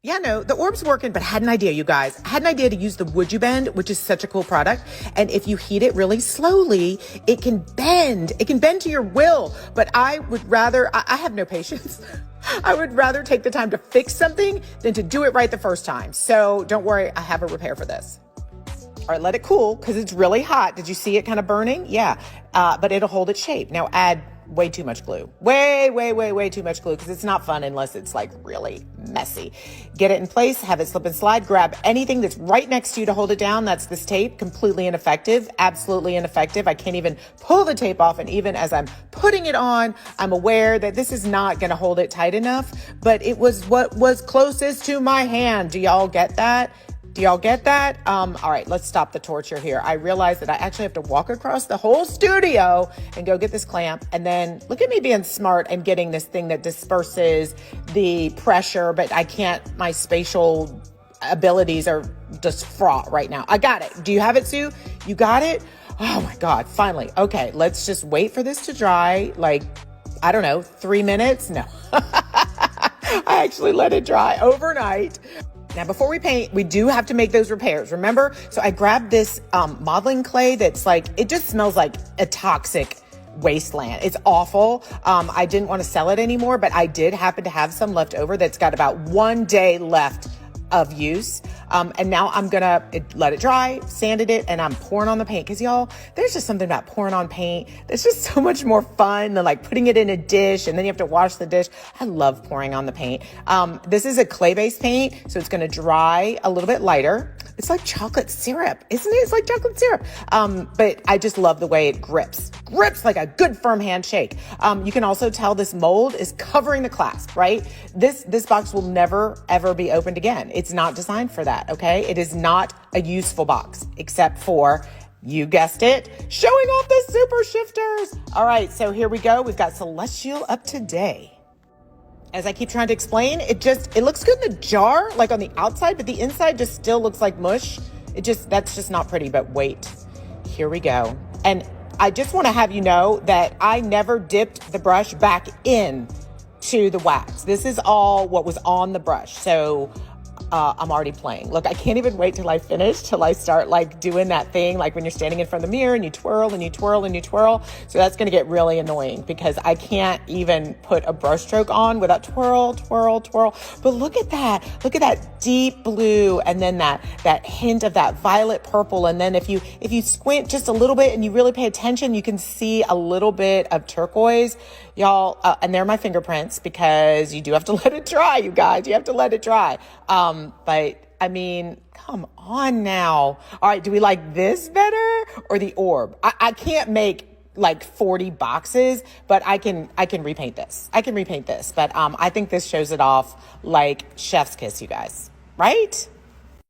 Yeah, no, the orb's working, but I had an idea, you guys. I had an idea to use the Would You Bend, which is such a cool product. And if you heat it really slowly, it can bend. It can bend to your will. But I would rather, I have no patience. I would rather take the time to fix something than to do it right the first time. So don't worry, I have a repair for this. All right, let it cool because it's really hot. Did you see it kind of burning? Yeah, but it'll hold its shape. Now add way too much glue. Way too much glue because it's not fun unless it's like really messy. Get it in place, have it slip and slide, grab anything that's right next to you to hold it down. That's this tape, completely ineffective, absolutely ineffective. I can't even pull the tape off. And even as I'm putting it on, I'm aware that this is not going to hold it tight enough, but it was what was closest to my hand. Do y'all get that? Do y'all get that? All right, let's stop the torture here. I realize that I actually have to walk across the whole studio and go get this clamp. And then look at me being smart and getting this thing that disperses the pressure, but I can't, my spatial abilities are just fraught right now. I got it. Do you have it, Sue? You got it? Oh my God, finally. Okay, let's just wait for this to dry. Like, I don't know, 3 minutes? No. I actually let it dry overnight. Now, before we paint, we do have to make those repairs, remember? So I grabbed this modeling clay that's like, it just smells like a toxic wasteland. It's awful. I didn't want to sell it anymore, but I did happen to have some left over that's got about 1 day left of use. And now I'm gonna let it dry, sanded it, and I'm pouring on the paint. Cause y'all, there's just something about pouring on paint that's just so much more fun than like putting it in a dish and then you have to wash the dish. I love pouring on the paint. This is a clay-based paint, so it's gonna dry a little bit lighter. It's like chocolate syrup, isn't it? It's like chocolate syrup. But I just love the way it grips like a good firm handshake. You can also tell this mold is covering the clasp, right? This box will never, ever be opened again. It's not designed for that, okay? It is not a useful box, except for, you guessed it, showing off the super shifters. All right, so here we go. We've got Celestial up today. As I keep trying to explain, it looks good in the jar, like on the outside, but the inside just still looks like mush. That's just not pretty, but wait, here we go. And I just want to have you know that I never dipped the brush back in to the wax. This is all what was on the brush. So I'm already playing. Look, I can't even wait till I finish, till I start like doing that thing, like when you're standing in front of the mirror and you twirl and you twirl and you twirl. So that's going to get really annoying because I can't even put a brush stroke on without twirl. But look at that. Look at that deep blue and then that hint of that violet purple. And then if you squint just a little bit and you really pay attention, you can see a little bit of turquoise. Y'all, and they're my fingerprints because you do have to let it dry, you guys. You have to let it dry. But I mean, come on now. All right, do we like this better or the orb? I can't make like 40 boxes, but I can repaint this. But I think this shows it off like chef's kiss, you guys. Right?